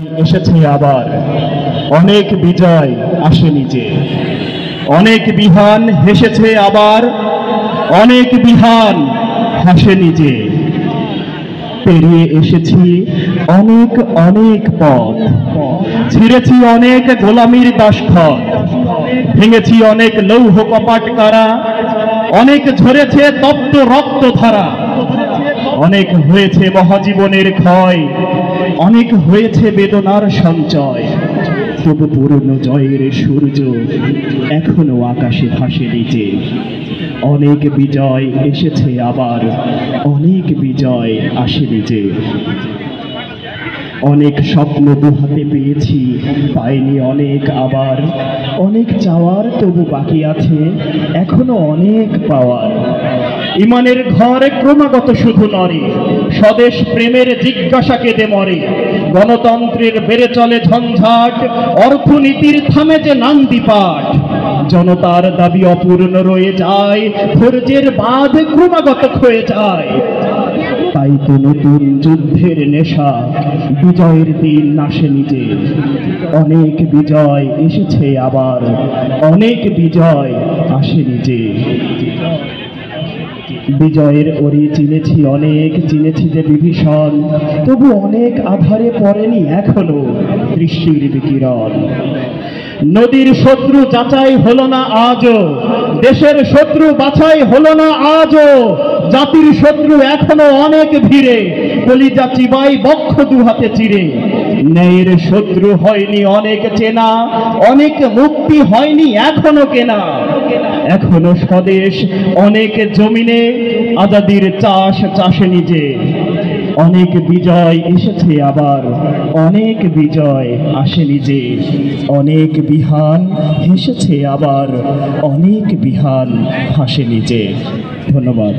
এসেছে আবার অনেক বিজয় আসেনি যে, অনেক বিহান হেসেছে আবার অনেক বিহান হাসেনি যে। পেরিয়ে এসেছি অনেক অনেক পথ, ছিঁড়েছি অনেক গোলামির দাসখত, ভেঙেছি অনেক লৌহ কপাট কারা, অনেক ঝরেছে তপ্ত রক্তধারা, অনেক হয়েছে মহাজীবনের ক্ষয়, অনেক হয়েছে বেদনার সঞ্চয়। তবু পুরনো জয়ের সূর্য এখনো আকাশে ভাসে নিচে। অনেক বিজয় এসেছে আবার অনেক বিজয় আসেনি যে। অনেক স্বপ্ন দুহাতে পেয়েছি, পাইনি অনেক আবার, অনেক চাওয়ার তবু বাকি আছে এখনো অনেক পাওয়ার। ইমানের ঘর ক্রমাগত শুধু নড়ে, স্বদেশ প্রেমের জিজ্ঞাসা কেঁদে মরে। গণতন্ত্রের বেড়ে চলে ঝঞ্ঝাট, অর্থনীতির থামে যে নান্দি পাঠ। জনতার দাবি অপূর্ণ রয়ে যায়, ধৈর্যের বাঁধ ক্রমাগত ক্ষয়ে যায়। তাই তো নতুন যুদ্ধের নেশা, বিজয়ের দিন আসেনি যে। অনেক বিজয় এসেছে আবার অনেক বিজয় আসেনি যে। বিজয়ের ওরে চিনেছি অনেক, চিনেছি যে বিভীষণ, তবু অনেক আধারে পড়েনি এখনো দৃষ্টির বিকিরণ। নদীর শত্রু যাচাই হলো না আজও, দেশের শত্রু বাছাই হলো না আজও। জাতির শত্রু এখনো অনেক ভিড়ে, কলিজা চিবাই বক্ষ দুহাতে চিরে। ন্যায়ের শত্রু হয়নি অনেক চেনা, অনেক মুক্তি হয়নি এখনো কেনা। এখনো স্বদেশ অনেক জমিনে আজাদির চাষ চাষেনি যে। অনেক বিজয় এসেছে আবার অনেক বিজয় আসেনি যে। অনেক বিহান হেসেছে আবার অনেক বিহান হাসেনি যে। ধন্যবাদ।